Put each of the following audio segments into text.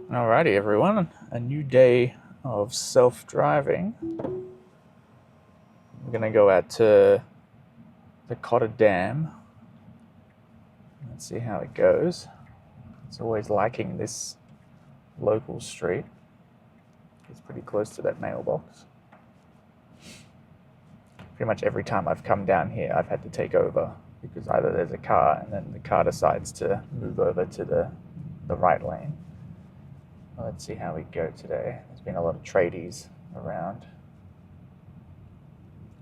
Alrighty, everyone. A new day of self-driving. We're going to go out to the Cotter Dam. Let's see how it goes. It's always liking this local street. It's pretty close to that mailbox. Pretty much every time I've come down here, I've had to take over because either there's a car and then the car decides to move over to the right lane. Well, let's see how we go today. There's been a lot of tradies around.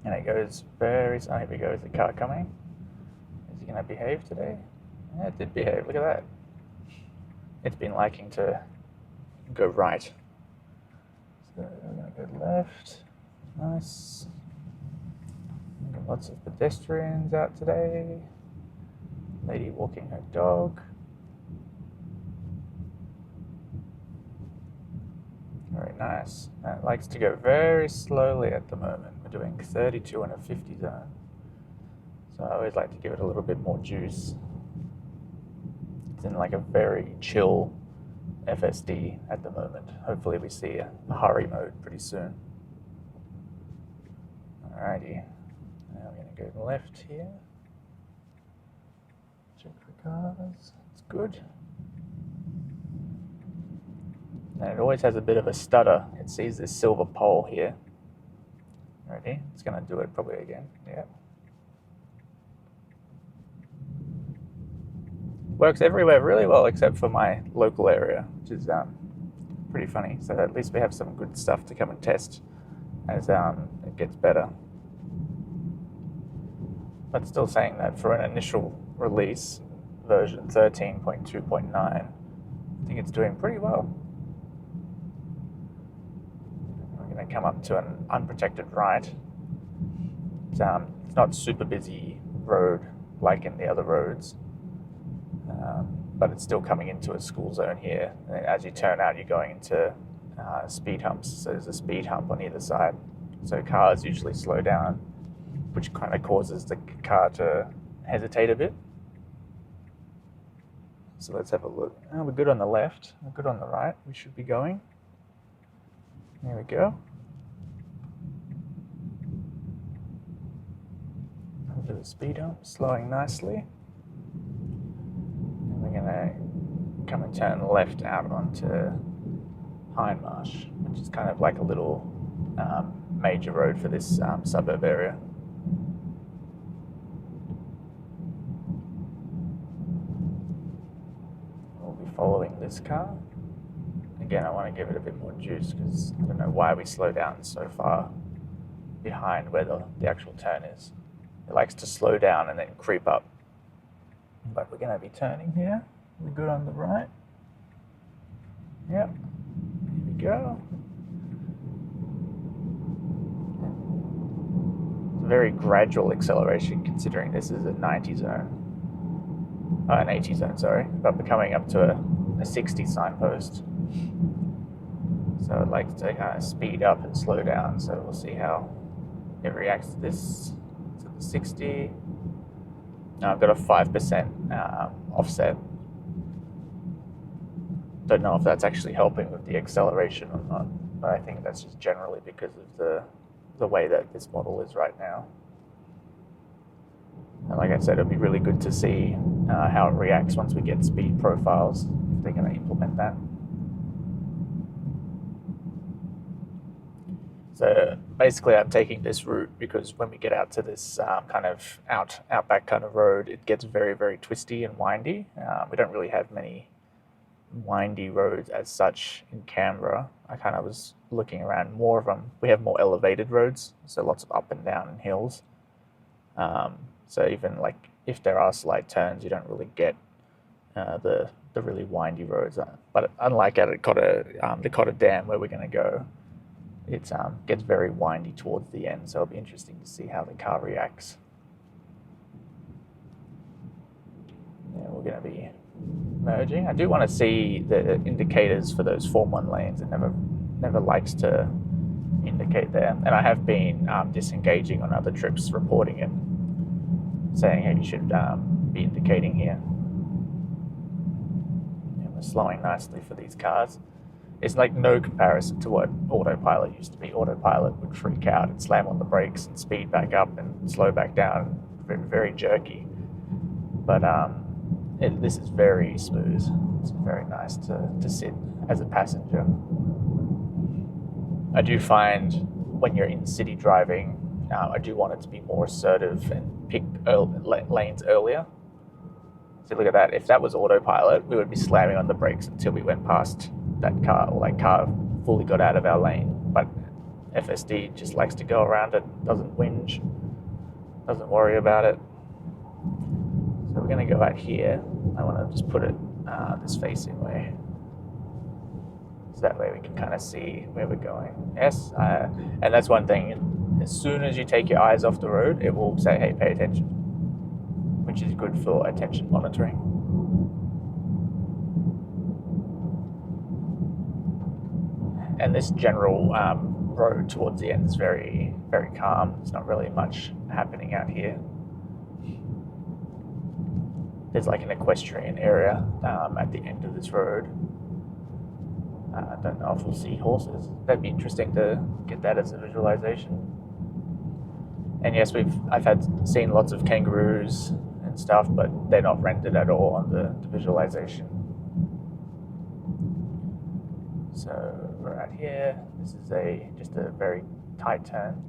And it goes very... Oh, here we go. Is the car coming? Is he going to behave today? Yeah, it did behave. Look at that. It's been liking to go right. So we're going to go left. Nice. Got lots of pedestrians out today. Lady walking her dog. Very nice. And it likes to go very slowly at the moment. We're doing 32 in a 50 zone. So I always like to give it a little bit more juice. It's in like a very chill FSD at the moment. Hopefully we see a hurry mode pretty soon. Alrighty. Now we're going to go left here. Check for cars. It's good. And it always has a bit of a stutter. It sees this silver pole here. Ready? It's going to do it probably again. Yeah. Works everywhere really well except for my local area, which is pretty funny. So at least we have some good stuff to come and test as it gets better. But still saying that for an initial release, version 13.2.9, I think it's doing pretty well. We're going to come up to an unprotected right. It's not super busy road like in the other roads, but it's still coming into a school zone here. And as you turn out, you're going into speed humps. So there's a speed hump on either side. So cars usually slow down, which kind of causes the car to hesitate a bit. So let's have a look. Oh, we're good on the left, we're good on the right. We should be going. There we go. Over the speed hump, slowing nicely. And we're gonna come and turn left out onto Hindmarsh, which is kind of like a little major road for this suburb area. We'll be following this car. Again, I want to give it a bit more juice because I don't know why we slow down so far behind where the actual turn is. It likes to slow down and then creep up. But we're going to be turning here. We're good on the right. Yep. Here we go. It's a very gradual acceleration considering this is a 90 zone. An 80 zone, sorry. But we're coming up to a 60 signpost. So I'd like to kind of speed up and slow down. So we'll see how it reacts to this. To the 60. Now I've got a 5% offset. Don't know if that's actually helping with the acceleration or not, but I think that's just generally because of the way that this model is right now. And like I said, it'll be really good to see how it reacts once we get speed profiles, if they're going to implement that. So basically I'm taking this route because when we get out to this kind of outback kind of road, it gets very, very twisty and windy. We don't really have many windy roads as such in Canberra. I kind of was looking around more of them. We have more elevated roads, so lots of up and down and hills. So even like if there are slight turns, you don't really get the really windy roads. But unlike at the Cotter Dam where we're going to go, it gets very windy towards the end, so it'll be interesting to see how the car reacts. Yeah, we're going to be merging. I do want to see the indicators for those Form 1 lanes. It never likes to indicate there. And I have been disengaging on other trips, reporting it, saying, hey, you should be indicating here. And we're slowing nicely for these cars. It's like no comparison to what autopilot used to be. Autopilot would freak out and slam on the brakes and speed back up and slow back down, very, very jerky. But this is very smooth. It's very nice to sit as a passenger. I do find when you're in city driving, I do want it to be more assertive and pick lanes earlier. So look at that. If that was autopilot, we would be slamming on the brakes until we went past that car, or that car fully got out of our lane. But FSD just likes to go around it, doesn't whinge, doesn't worry about it. So we're going to go out here. I want to just put it this facing way. So that way we can kind of see where we're going. Yes, and that's one thing. As soon as you take your eyes off the road, it will say, hey, pay attention, which is good for attention monitoring. And this general road towards the end is very, very calm. There's not really much happening out here. There's like an equestrian area at the end of this road. I don't know if we'll see horses. That'd be interesting to get that as a visualization. And yes, I've seen lots of kangaroos and stuff, but they're not rendered at all on the visualization. So we're out here. This is just a very tight turn,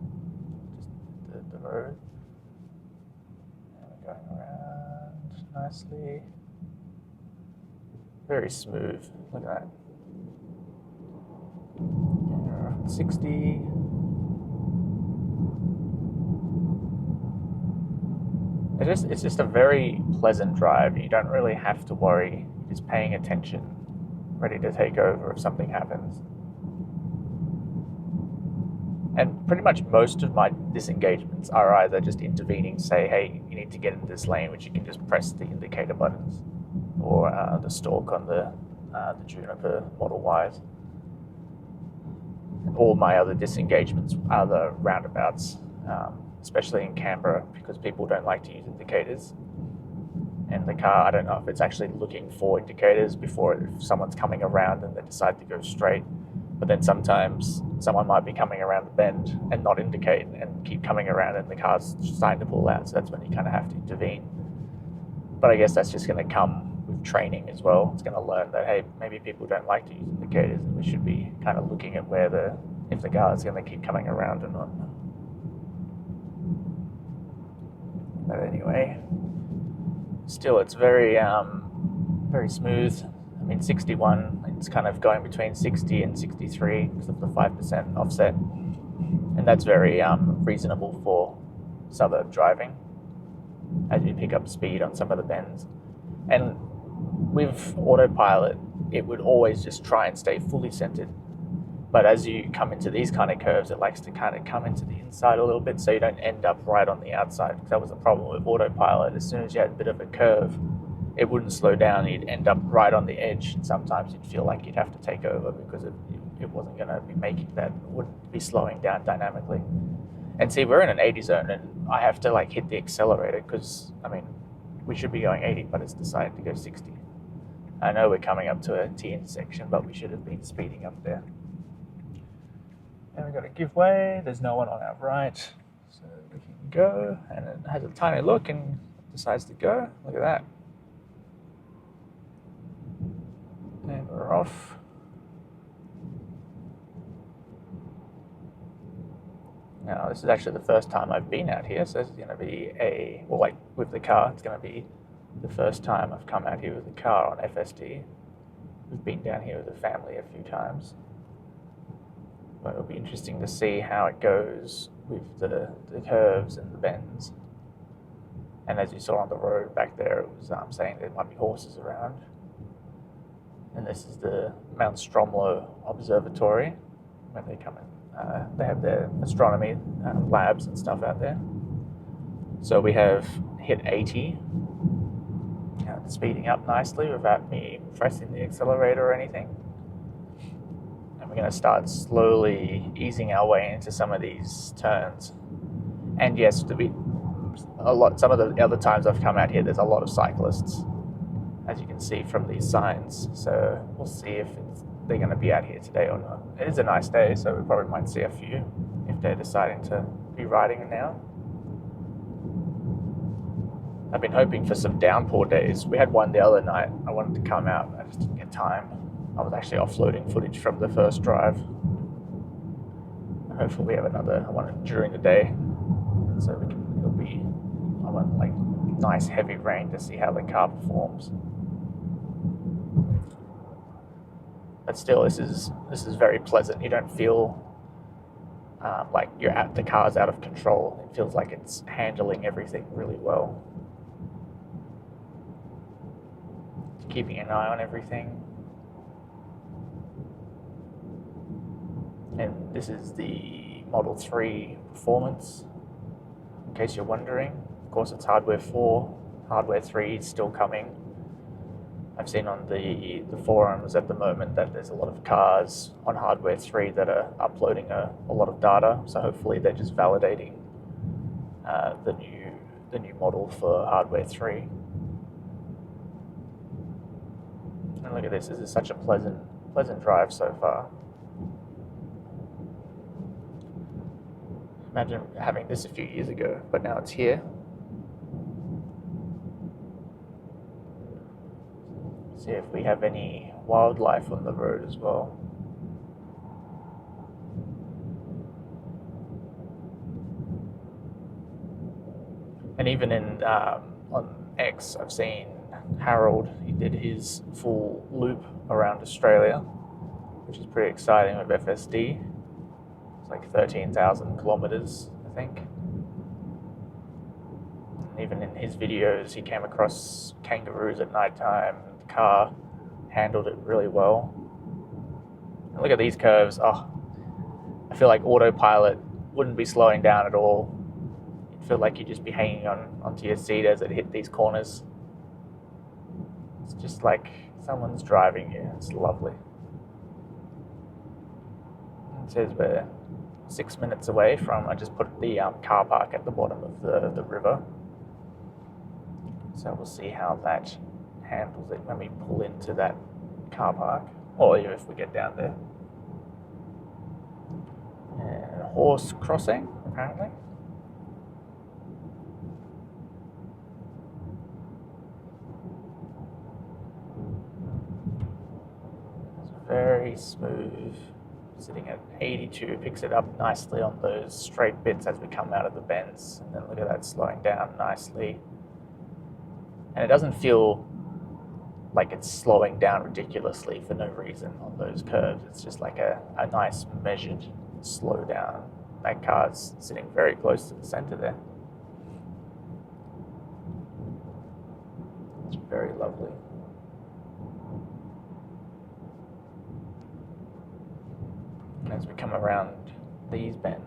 just the road. And we're going around nicely. Very smooth. Look at that. 60. It's just a very pleasant drive. You don't really have to worry. You're just paying attention, ready to take over if something happens. And pretty much most of my disengagements are either just intervening, say, hey, you need to get into this lane, which you can just press the indicator buttons, or the stalk on the Juniper Model Ys. All my other disengagements are the roundabouts, especially in Canberra, because people don't like to use indicators. And the car, I don't know if it's actually looking for indicators before if someone's coming around and they decide to go straight. But then sometimes someone might be coming around the bend and not indicate and keep coming around and the car's starting to pull out. So that's when you kind of have to intervene. But I guess that's just going to come with training as well. It's going to learn that, hey, maybe people don't like to use indicators and we should be kind of looking at if the car is going to keep coming around or not. But anyway, still it's very, very smooth. I mean, 61, it's kind of going between 60 and 63 because of the 5% offset. And that's very reasonable for suburb driving as you pick up speed on some of the bends. And with autopilot, it would always just try and stay fully centered. But as you come into these kind of curves, it likes to kind of come into the inside a little bit so you don't end up right on the outside. Because that was the problem with autopilot. As soon as you had a bit of a curve, it wouldn't slow down. You'd end up right on the edge. And sometimes you'd feel like you'd have to take over because it wasn't going to be making that, it wouldn't be slowing down dynamically. And see, we're in an 80 zone and I have to like hit the accelerator because, I mean, we should be going 80, but it's decided to go 60. I know we're coming up to a T intersection, but we should have been speeding up there. And we've got to give way. There's no one on our right. So we can go. And it has a tiny look and decides to go. Look at that. And we're off. Now, this is actually the first time I've been out here. So this is going to be with the car, it's going to be the first time I've come out here with a car on FSD. We've been down here with the family a few times. But it'll be interesting to see how it goes with the curves and the bends. And as you saw on the road back there, it was saying there might be horses around. And this is the Mount Stromlo Observatory, where they come in. They have their astronomy labs and stuff out there. So we have hit 80, speeding up nicely without me pressing the accelerator or anything. We're going to start slowly easing our way into some of these turns. And yes, some of the other times I've come out here, there's a lot of cyclists, as you can see from these signs. So we'll see if they're going to be out here today or not. It is a nice day, so we probably might see a few if they're deciding to be riding it now. I've been hoping for some downpour days. We had one the other night. I wanted to come out. I just didn't get time. I was actually offloading footage from the first drive. Hopefully we have another one during the day. So I want like nice heavy rain to see how the car performs. But still, this is very pleasant. You don't feel like the car's out of control. It feels like it's handling everything really well. Keeping an eye on everything. And this is the Model 3 Performance, in case you're wondering. Of course, it's hardware 4. Hardware 3 is still coming. I've seen on the forums at the moment that there's a lot of cars on hardware 3 that are uploading a lot of data. So hopefully they're just validating the new model for hardware 3. And look at this. This is such a pleasant drive so far. Imagine having this a few years ago, but now it's here. See if we have any wildlife on the road as well. And even on X, I've seen Harold. He did his full loop around Australia, which is pretty exciting with FSD. It's like 13,000 kilometers, I think. And even in his videos, he came across kangaroos at night time. The car handled it really well. And look at these curves. Oh, I feel like autopilot wouldn't be slowing down at all. You'd feel like you'd just be hanging onto your seat as it hit these corners. It's just like someone's driving you. It's lovely. It says we're 6 minutes away from, I just put the car park at the bottom of the river. So we'll see how that handles it when we pull into that car park, or if we get down there. And horse crossing, apparently. It's very smooth. Sitting at 82, picks it up nicely on those straight bits as we come out of the bends. And then look at that slowing down nicely. And it doesn't feel like it's slowing down ridiculously for no reason on those curves. It's just like a nice measured slow down. That car's sitting very close to the center there. It's very lovely. As we come around these bends,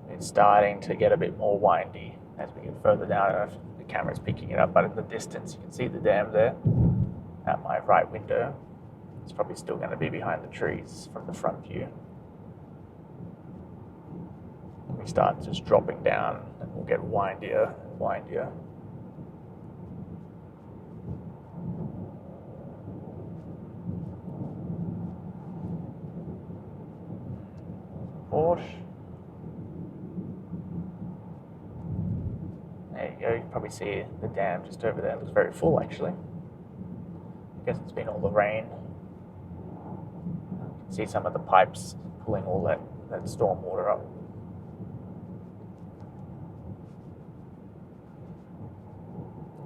it's starting to get a bit more windy as we get further down. I don't know if the camera's picking it up, but in the distance you can see the dam there at my right window. It's probably still going to be behind the trees from the front view. We start just dropping down and we'll get windier and windier. Porsche. There you go, you can probably see the dam just over there. It looks very full actually. I guess it's been all the rain. You can see some of the pipes pulling all that storm water up.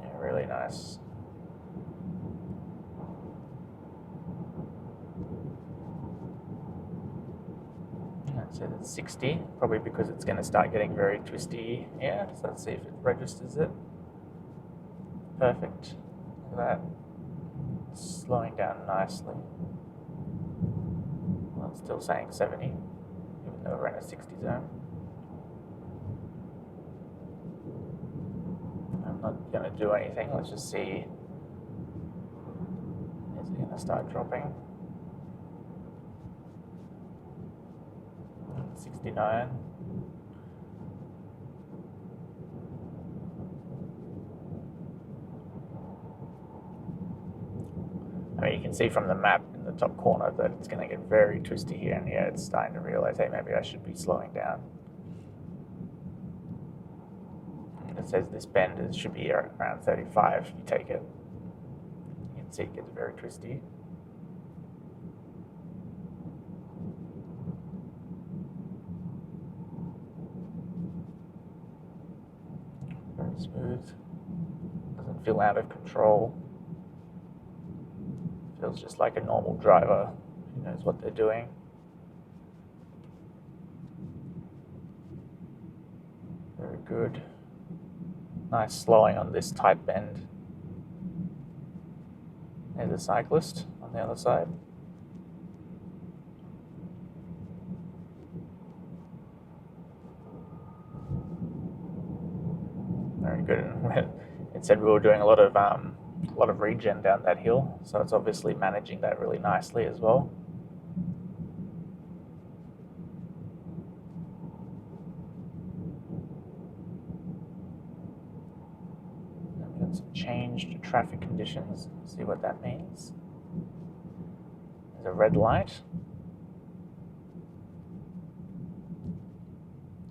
Yeah, really nice. So that's 60, probably because it's going to start getting very twisty. Yeah, so let's see if it registers it. Perfect. Look at that. It's slowing down nicely. Well, it's still saying 70, even though we're in a 60 zone. I'm not going to do anything. Let's just see. Is it going to start dropping? 69. I mean, you can see from the map in the top corner that it's going to get very twisty here, and yeah, it's starting to realize, hey, maybe I should be slowing down. And it says this bend should be around 35 if you take it. You can see it gets very twisty. Very smooth. Doesn't feel out of control. Feels just like a normal driver who knows what they're doing. Very good. Nice slowing on this tight bend. There's a cyclist on the other side. Very good. It said we were doing a lot of regen down that hill, so it's obviously managing that really nicely as well. I've got some changed traffic conditions. See what that means. There's a red light.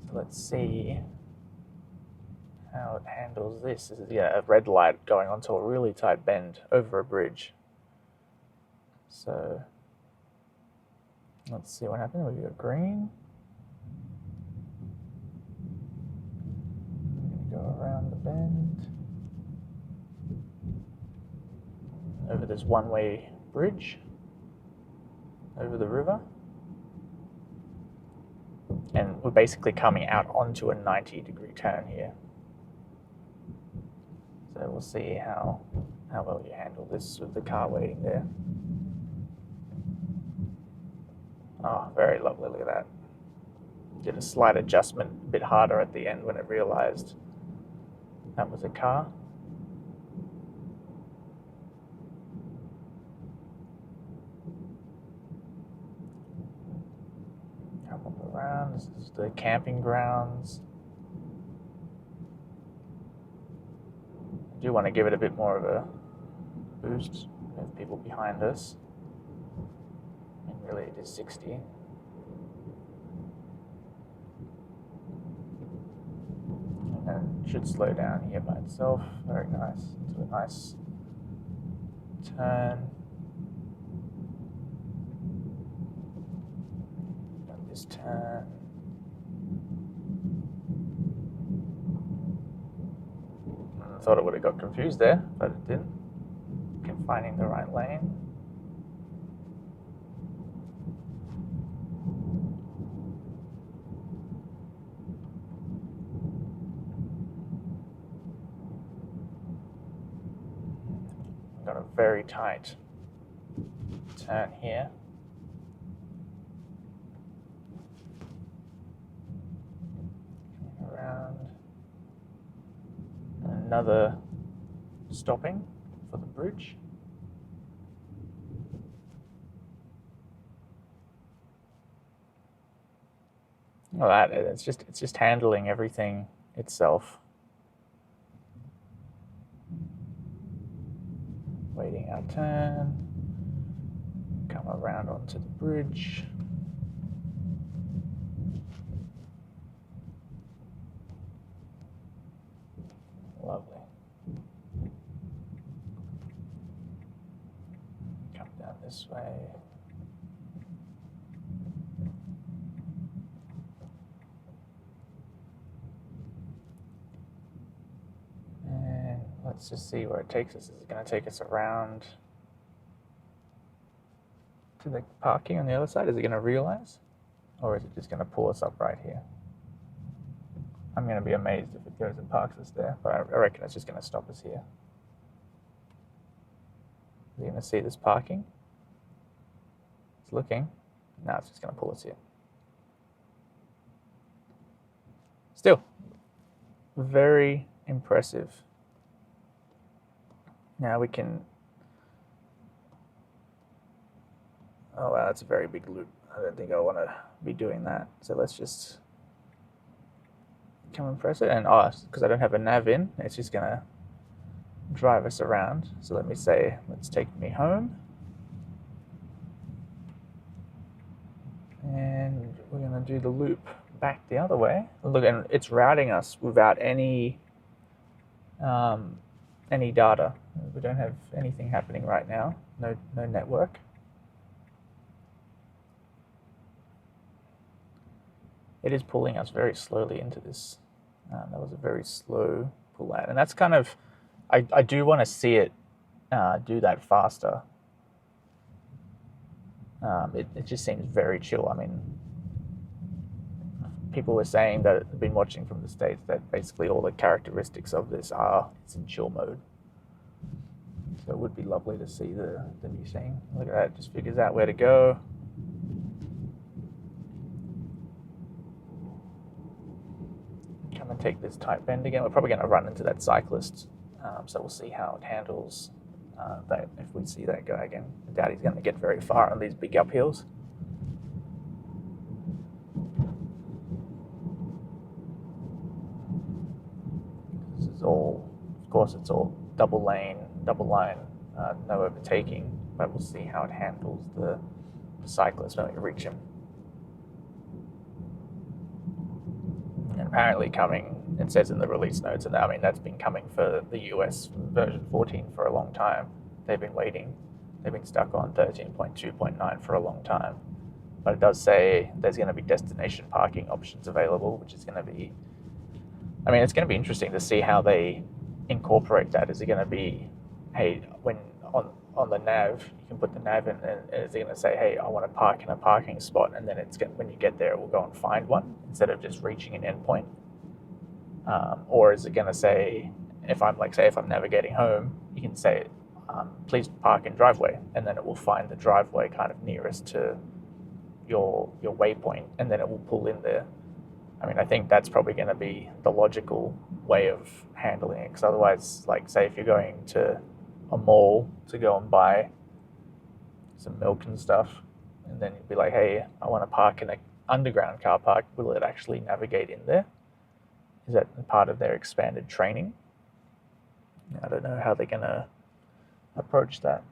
So let's see how it handles this. This is a red light going onto a really tight bend over a bridge. So let's see what happens. We got green. I'm going to go around the bend over this one-way bridge over the river. And we're basically coming out onto a 90-degree turn here. So we'll see how well you handle this with the car waiting there. Oh, very lovely, look at that. Did a slight adjustment, a bit harder at the end when it realized that was a car. Come up around, this is the camping grounds. I do want to give it a bit more of a boost. We have people behind us. I mean, really it is 60. And it should slow down here by itself. Very nice. Into a nice turn. Got this turn. I thought it would have got confused there, but it didn't. Kept finding the right lane. Got a very tight turn here. Around. Another stopping for the bridge. Well, it's just handling everything itself. Waiting our turn. Come around onto the bridge. Lovely. Come down this way. And let's just see where it takes us. Is it going to take us around to the parking on the other side? Is it going to realize? Or is it just going to pull us up right here? I'm going to be amazed if it goes and parks us there, but I reckon it's just going to stop us here. Are you going to see this parking? It's looking. No, it's just going to pull us here. Still, very impressive. Now we can... Oh wow, that's a very big loop. I don't think I want to be doing that. So let's just come and press it. And because I don't have a nav in, it's just going to drive us around. So let me say, let's take me home. And we're going to do the loop back the other way. Look, and it's routing us without any data. We don't have anything happening right now. No network. It is pulling us very slowly into this. That was a very slow pull out, and that's kind of, I do want to see it do that faster. It just seems very chill. I mean, people were saying that have been watching from the States that basically all the characteristics of this are it's in chill mode. So it would be lovely to see the new thing. Look at that, it just figures out where to go. Come and take this tight bend again. We're probably going to run into that Cyclist, so we'll see how it handles that if we see that guy again. I doubt he's going to get very far on these big uphills. This is all, of course, it's all double line, no overtaking, but we'll see how it handles the Cyclist when we reach him. And apparently coming, it says in the release notes, and I mean that's been coming for the US version 14 for a long time. They've been waiting. They've been stuck on 13.2.9 for a long time. But it does say there's going to be destination parking options available, which is going to be, I mean, it's going to be interesting to see how they incorporate that. Is it going to be, hey, when on the nav, you can put the nav in, and is it going to say, hey, I want to park in a parking spot, and then when you get there, it will go and find one instead of just reaching an endpoint? Or is it going to say, if I'm navigating home, you can say, please park in driveway, and then it will find the driveway kind of nearest to your waypoint, and then it will pull in there. I mean, I think that's probably going to be the logical way of handling it, because otherwise, like, say if you're going to a mall to go and buy some milk and stuff, and then you'd be like, hey, I want to park in an underground car park, will it actually navigate in there? Is that part of their expanded training? I don't know how they're going to approach that.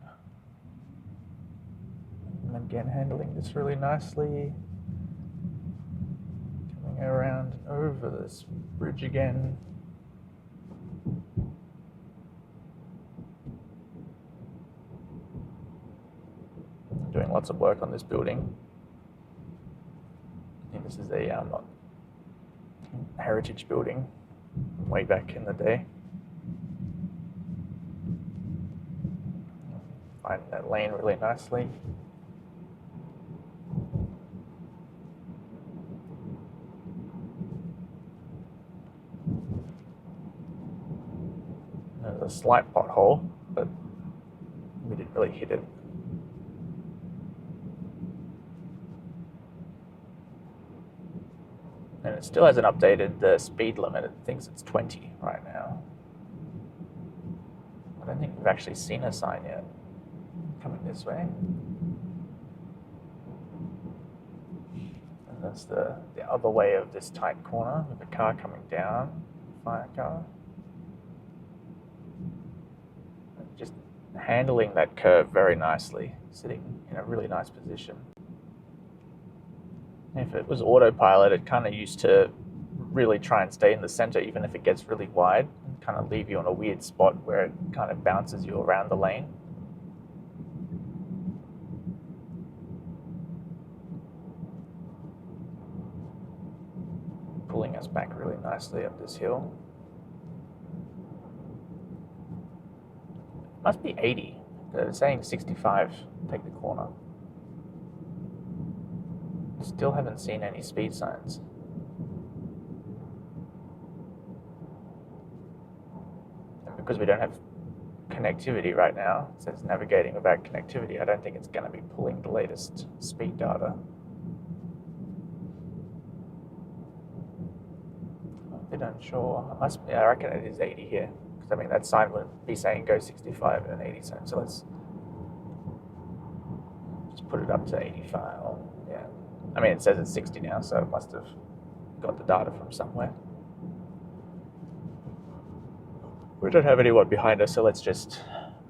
And again, handling this really nicely. Coming around and over this bridge again. I'm doing lots of work on this building. I think this is a heritage building way back in the day. Find that lane really nicely. There's a slight pothole, but we didn't really hit it. And it still hasn't updated the speed limit. It thinks it's 20 right now. I don't think we've actually seen a sign yet coming this way. And that's the other way of this tight corner with a car coming down, fire car. Just handling that curve very nicely, sitting in a really nice position. If it was autopilot, it kind of used to really try and stay in the center, even if it gets really wide, and kind of leave you in a weird spot where it kind of bounces you around the lane. Pulling us back really nicely up this hill. Must be 80. They're saying 65, take the corner. Still haven't seen any speed signs. And because we don't have connectivity right now, it says navigating without connectivity, I don't think it's going to be pulling the latest speed data. I'm a bit unsure. I reckon it is 80 here. Because I mean, that sign would be saying go 65 and an 80 sign. So let's just put it up to 85. Yeah. I mean, it says it's 60 now, so it must have got the data from somewhere. We don't have anyone behind us, so let's just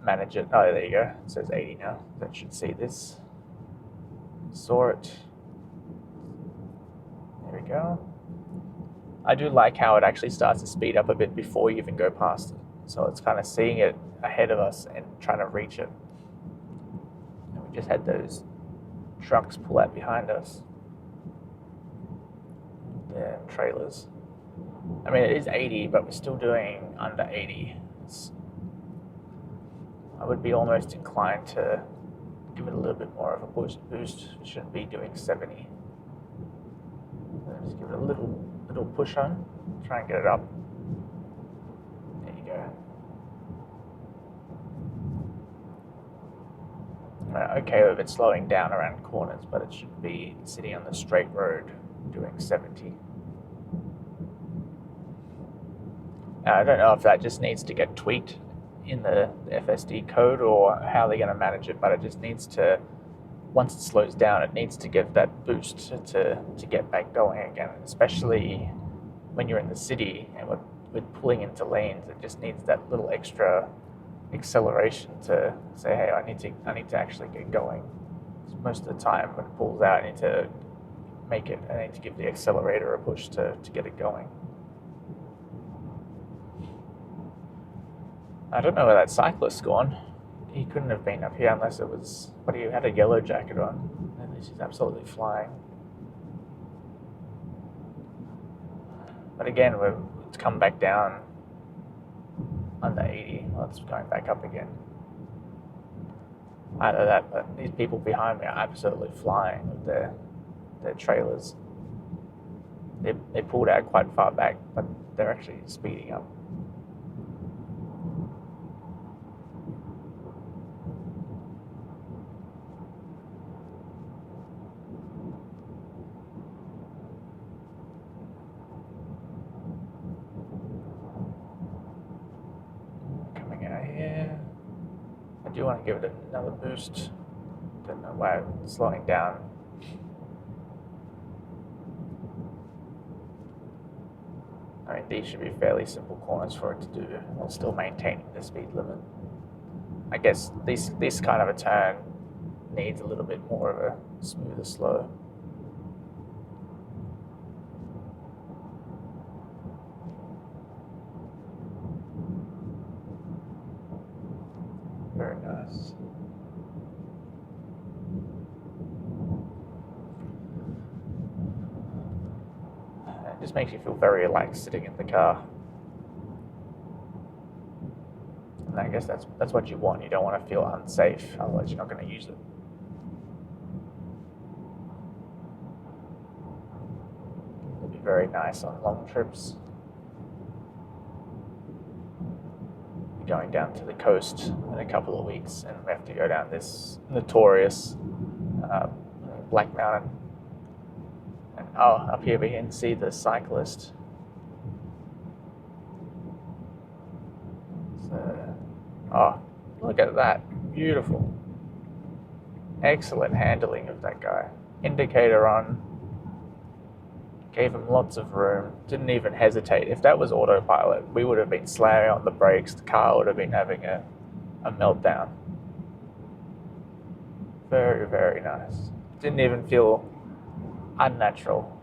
manage it. Oh, there you go. It says 80 now. That should see this. Saw it. go. I do like how it actually starts to speed up a bit before you even go past it. So it's kind of seeing it ahead of us and trying to reach it. And we just had those trucks pull out behind us. Yeah, trailers. I mean, it is 80, but we're still doing under 80. I would be almost inclined to give it a little bit more of a boost. We shouldn't be doing 70. Just give it a little push on. Try and get it up. There you go. I'm okay with it slowing down around corners, but it should be sitting on the straight road doing 70. I don't know if that just needs to get tweaked in the FSD code or how they're going to manage it, but it just needs to, once it slows down, it needs to give that boost to get back going again, especially when you're in the city and with pulling into lanes. It just needs that little extra acceleration to say, hey, I need to actually get going. Most of the time when it pulls out, I need to give the accelerator a push to get it going. I don't know where that cyclist's gone. He couldn't have been up here unless it was, but he had a yellow jacket on. And this is absolutely flying. But again, it's come back down under 80. Well, it's going back up again. I know that, but these people behind me are absolutely flying with their trailers. They pulled out quite far back, but they're actually speeding up. I do want to give it another boost. Don't know why it's slowing down. I mean, these should be fairly simple corners for it to do while still maintaining the speed limit. I guess this kind of a turn needs a little bit more of a smoother slow. Very nice. It just makes you feel very relaxed sitting in the car. And I guess that's what you want. You don't want to feel unsafe, otherwise you're not going to use it. It'll be very nice on long trips. Going down to the coast in a couple of weeks, and we have to go down this notorious Black Mountain. And up here we can see the Cyclist. So, look at that, beautiful, excellent handling of that guy. Indicator on, gave him lots of room, didn't even hesitate. If that was autopilot, we would have been slamming on the brakes, the car would have been having a meltdown. Very, very nice. Didn't even feel unnatural.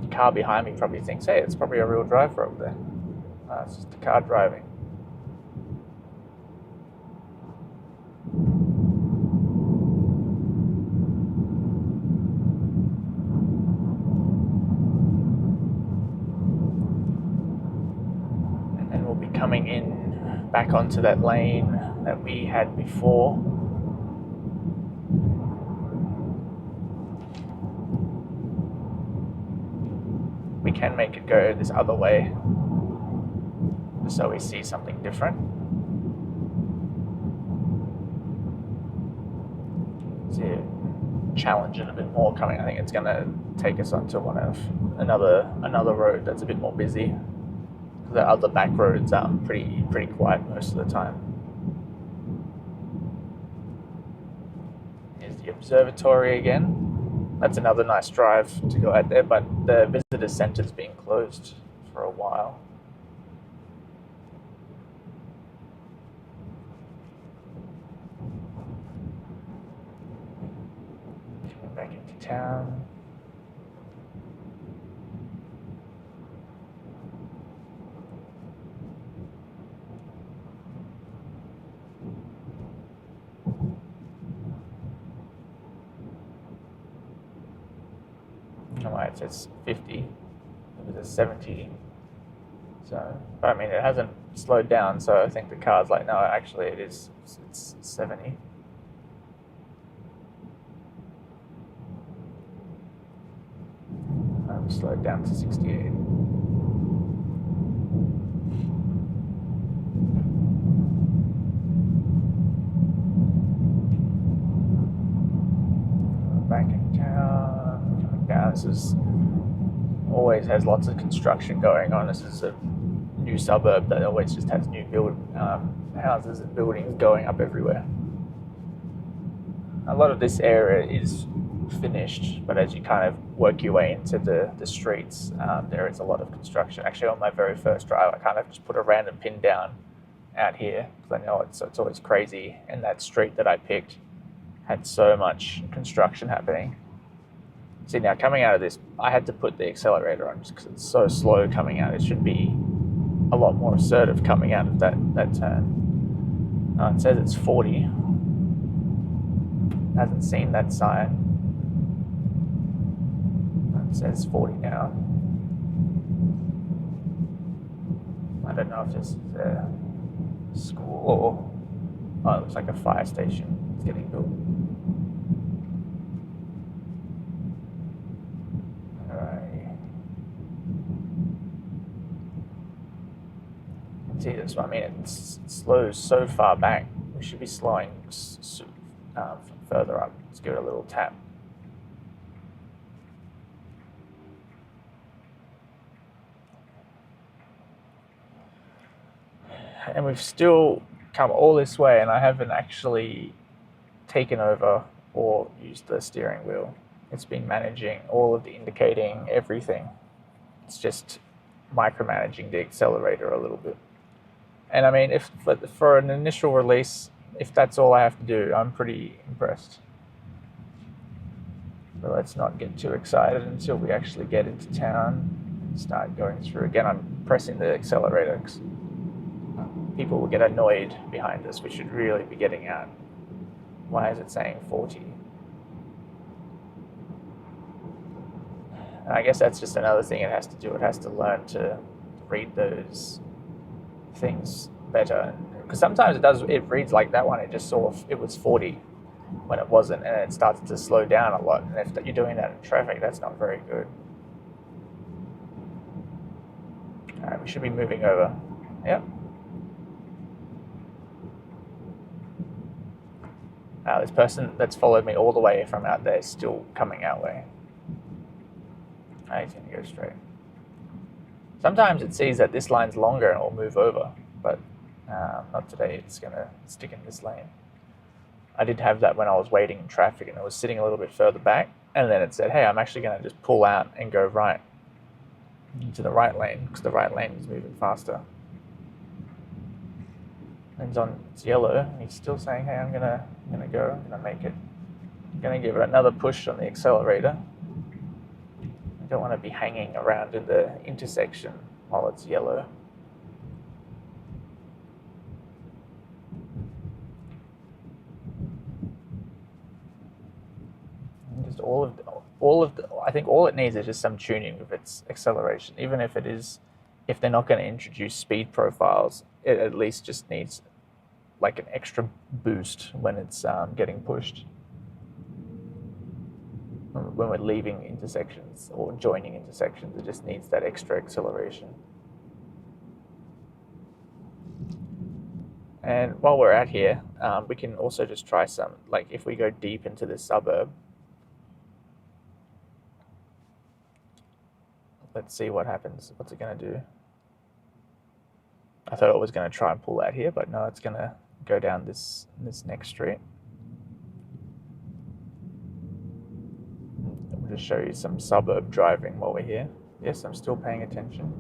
The car behind me probably thinks, hey, it's probably a real driver up there. It's just a car driving. Coming in back onto that lane that we had before. We can make it go this other way, so we see something different. To challenge it a bit more coming. I think it's going to take us onto another road that's a bit more busy. The other back roads are pretty quiet most of the time. Here's the observatory again. That's another nice drive to go out there, but the visitor centre's been closed for a while. into town. Oh, it says 50. It was a 70. So, but I mean, it hasn't slowed down, so I think the car's like, no, actually it is, it's 70. I've slowed down to 68. Back in town, coming down. This is always has lots of construction going on. This is a new suburb that always just has new houses and buildings going up everywhere. A lot of this area is finished, but as you kind of work your way into the streets, there is a lot of construction. Actually, on my very first drive, I kind of just put a random pin down out here because I know it's always crazy, and that street that I picked had so much construction happening. See, now coming out of this, I had to put the accelerator on just because it's so slow coming out. It should be a lot more assertive coming out of that turn. It says it's 40. Hasn't seen that sign. It says 40 now. I don't know if this is a school or it looks like a fire station. It's getting built. See this one, I mean, it slows so far back. We should be slowing further up. Let's give it a little tap. And we've still come all this way, and I haven't actually taken over or used the steering wheel. It's been managing all of the indicating, everything. It's just micromanaging the accelerator a little bit. And I mean, if for an initial release, if that's all I have to do, I'm pretty impressed. But let's not get too excited until we actually get into town and start going through. Again, I'm pressing the accelerator because people will get annoyed behind us. We should really be getting out. Why is it saying 40? And I guess that's just another thing it has to do. It has to learn to read those things better, because sometimes it reads like that one. It just saw it was 40 when it wasn't, and it starts to slow down a lot. And if you're doing that in traffic, that's not very good. All right, we should be moving over. Yep. This person that's followed me all the way from out there is still coming our way. He's going to go straight. Sometimes it sees that this line's longer and it'll move over, but not today. It's going to stick in this lane. I did have that when I was waiting in traffic and it was sitting a little bit further back, and then it said, hey, I'm actually going to just pull out and go right into the right lane because the right lane is moving faster. And it's yellow, and he's still saying, hey, I'm gonna go, I'm gonna make it. I'm gonna give it another push on the accelerator. I don't want to be hanging around in the intersection while it's yellow. And just I think all it needs is just some tuning with its acceleration. Even if they're not going to introduce speed profiles, it at least just needs like an extra boost when it's getting pushed. When we're leaving intersections or joining intersections, it just needs that extra acceleration. And while we're out here, we can also just try some, like if we go deep into this suburb, let's see what happens. What's it going to do? I thought it was going to try and pull out here, but no, it's going to go down this next street. We'll just show you some suburb driving while we're here. Yes, I'm still paying attention.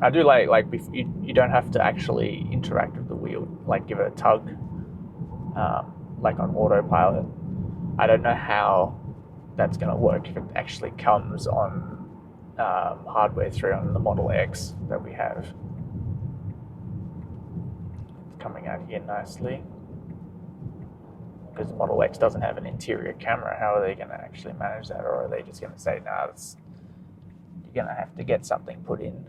I do like you don't have to actually interact with the wheel, like give it a tug, like on autopilot. I don't know how that's going to work if it actually comes on hardware 3 on the Model X that we have. It's coming out here nicely. Because the Model X doesn't have an interior camera, how are they going to actually manage that? Or are they just going to say, nah, you're going to have to get something put in.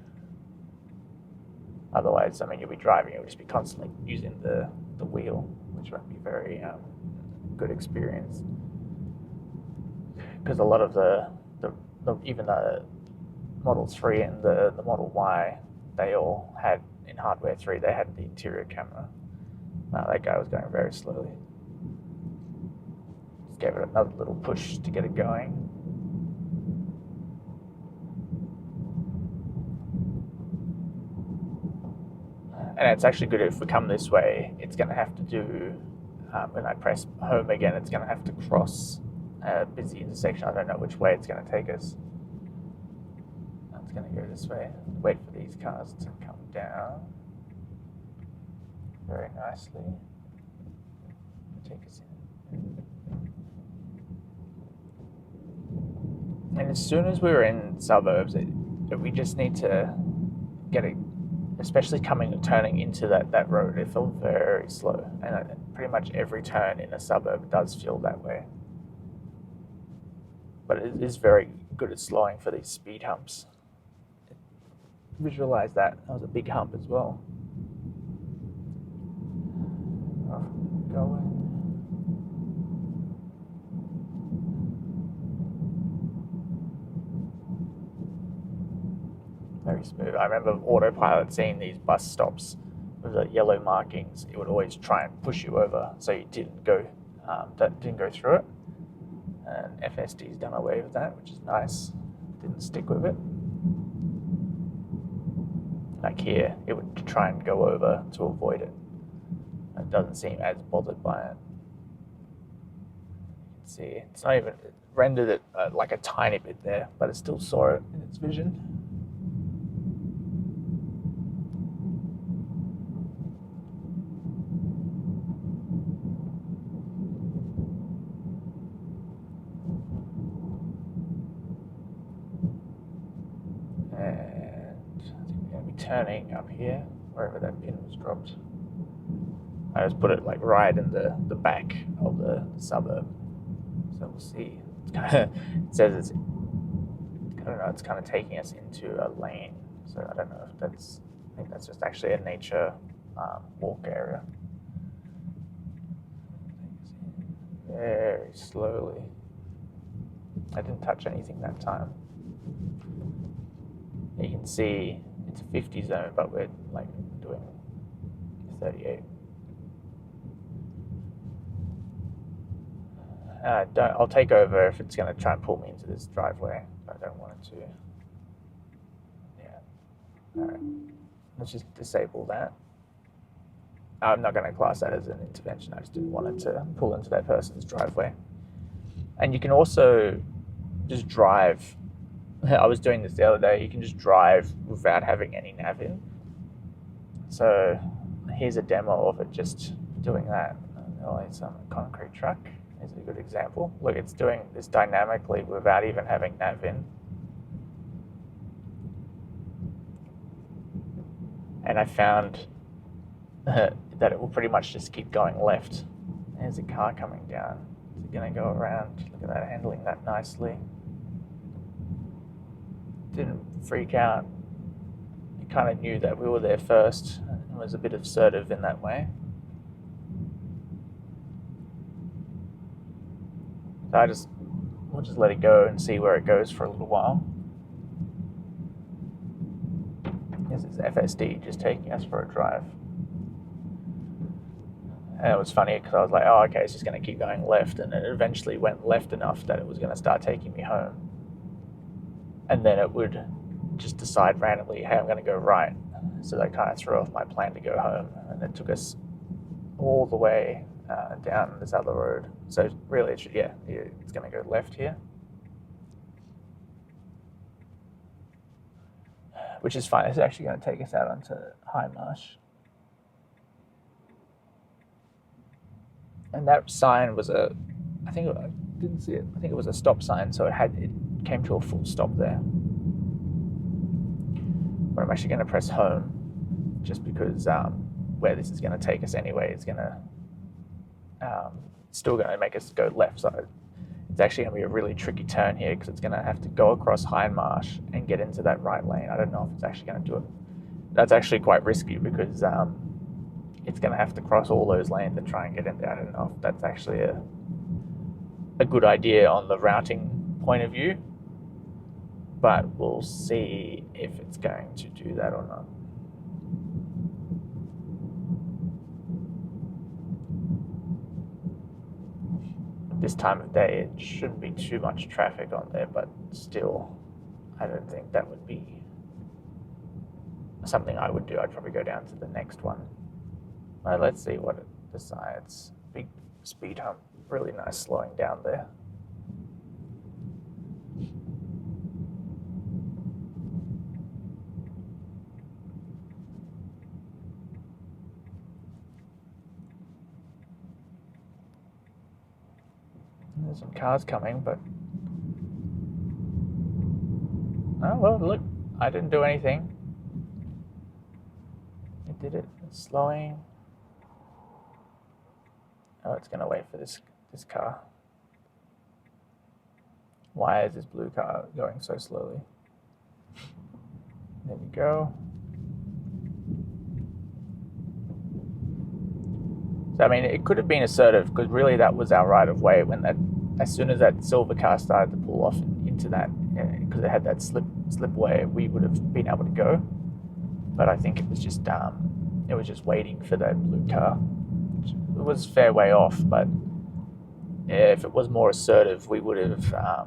Otherwise, I mean, you'll be driving, you'll just be constantly using the wheel, which won't be very good experience. Because a lot of even the Model 3 and the Model Y, they all had, in hardware 3, they had the interior camera. That guy was going very slowly. Just gave it another little push to get it going. And it's actually good if we come this way, it's going to have to do, when I press home again, it's going to have to cross a busy intersection. I don't know which way it's going to take us. It's going to go this way. Wait for these cars to come down very nicely. Take us in. And as soon as we're in suburbs, we just need to get it, especially coming and turning into that road. It felt very slow, and pretty much every turn in a suburb does feel that way. But it is very good at slowing for these speed humps. Visualize that was a big hump as well. Going. Very smooth. I remember autopilot seeing these bus stops with the yellow markings. It would always try and push you over so you didn't go through it. And FSD's done away with that, which is nice. Didn't stick with it. Like here, it would try and go over to avoid it. It doesn't seem as bothered by it. You can see it's not even, it rendered it like a tiny bit there, but it still saw it in its vision. Turning up here, wherever that pin was dropped. I just put it like right in the back of the suburb. So we'll see. It says it's, I don't know, it's kind of taking us into a lane. So I don't know if that's, I think that's just actually a nature walk area. Very slowly. I didn't touch anything that time. You can see it's a 50 zone, but we're like doing 38. I'll take over if it's going to try and pull me into this driveway. I don't want it to. Yeah. All right. Let's just disable that. I'm not going to class that as an intervention. I just didn't want it to pull into that person's driveway. And you can also just drive. I was doing this the other day. You can just drive without having any nav in. So here's a demo of it just doing that. It's on a concrete truck. Is a good example. Look, it's doing this dynamically without even having nav in. And I found that it will pretty much just keep going left. There's a car coming down. It's going to go around. Look at that, handling that nicely. Didn't freak out. It kind of knew that we were there first and was a bit assertive in that way. So we'll just let it go and see where it goes for a little while. This is FSD just taking us for a drive. And it was funny because I was like, oh, okay, it's just going to keep going left. And it eventually went left enough that it was going to start taking me home. And then it would just decide randomly, hey, I'm going to go right. So that kind of threw off my plan to go home. And it took us all the way down this other road. So really, it's going to go left here. Which is fine. It's actually going to take us out onto High Marsh. And that sign was I think Didn't see it. I think it was a stop sign, so it came to a full stop there. But I'm actually going to press home, just because where this is going to take us anyway is going to still going to make us go left. So it's actually going to be a really tricky turn here, because it's going to have to go across Hindmarsh and get into that right lane. I don't know if it's actually going to do it. That's actually quite risky, because it's going to have to cross all those lanes and try and get in there. I don't know if that's actually a good idea on the routing point of view, but we'll see if it's going to do that or not. This time of day, it shouldn't be too much traffic on there, but still, I don't think that would be something I would do. I'd probably go down to the next one. But let's see what it decides. Big speed hump, really nice slowing down there. There's some cars coming, but oh well, look, I didn't do anything. It did it. It's slowing. Oh, it's going to wait for this car. Why is this blue car going so slowly? There we go. So, I mean, it could have been assertive, because really that was our right of way when as soon as that silver car started to pull off into that, because it had that slipway, we would have been able to go. But I think it was just waiting for that blue car. It was a fair way off, but if it was more assertive, we would have, I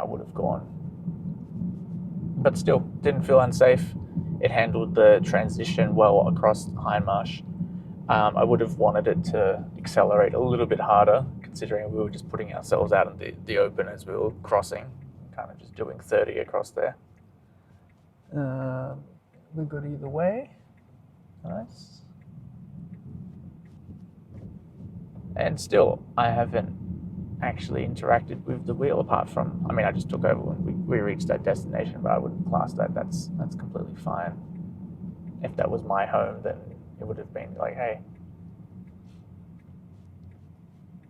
would have gone. But still, didn't feel unsafe. It handled the transition well across Hindmarsh. I would have wanted it to accelerate a little bit harder, considering we were just putting ourselves out in the open as we were crossing, kind of just doing 30 across there. We've got either way. Nice. And still, I haven't actually interacted with the wheel, apart from, I mean, I just took over when we reached that destination, but I wouldn't class that's completely fine. If that was my home, then it would have been like, hey.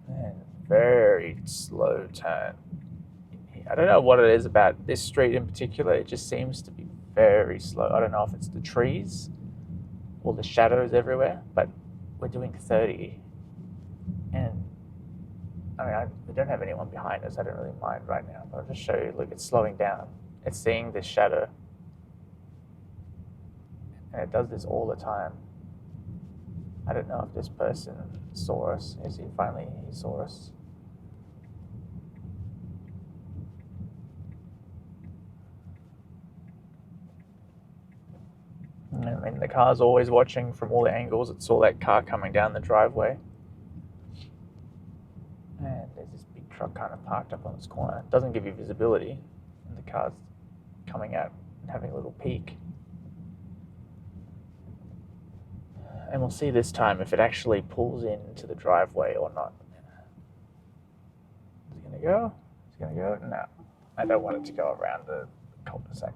And very slow turn. I don't know what it is about this street in particular. It just seems to be very slow. I don't know if it's the trees or the shadows everywhere, but we're doing 30. And I mean, we don't have anyone behind us. I don't really mind right now, but I'll just show you. Look, it's slowing down. It's seeing this shadow. And it does this all the time. I don't know if this person saw us. Is he finally saw us? I mean, the car's always watching from all the angles. It saw that car coming down the driveway. And there's this big truck kind of parked up on this corner. It doesn't give you visibility. And the car's coming out and having a little peek. And we'll see this time if it actually pulls into the driveway or not. Is it going to go? It's going to go? No. I don't want it to go around the cul-de-sac.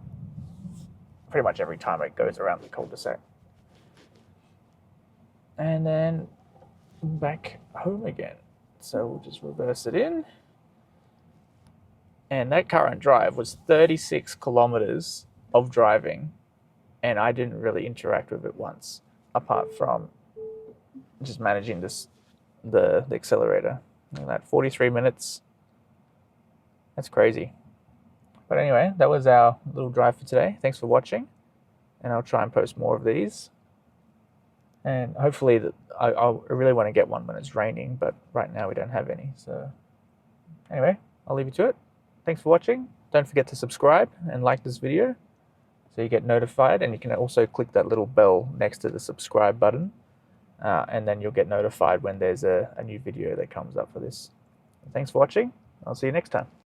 Pretty much every time it goes around the cul-de-sac. And then back home again. So we'll just reverse it in. And that current drive was 36 kilometers of driving, and I didn't really interact with it once, apart from just managing the accelerator. And that 43 minutes, that's crazy. But anyway, that was our little drive for today. Thanks for watching, and I'll try and post more of these. And hopefully, I really want to get one when it's raining, but right now we don't have any. So anyway, I'll leave you to it. Thanks for watching. Don't forget to subscribe and like this video so you get notified, and you can also click that little bell next to the subscribe button, and then you'll get notified when there's a new video that comes up for this. Thanks for watching. I'll see you next time.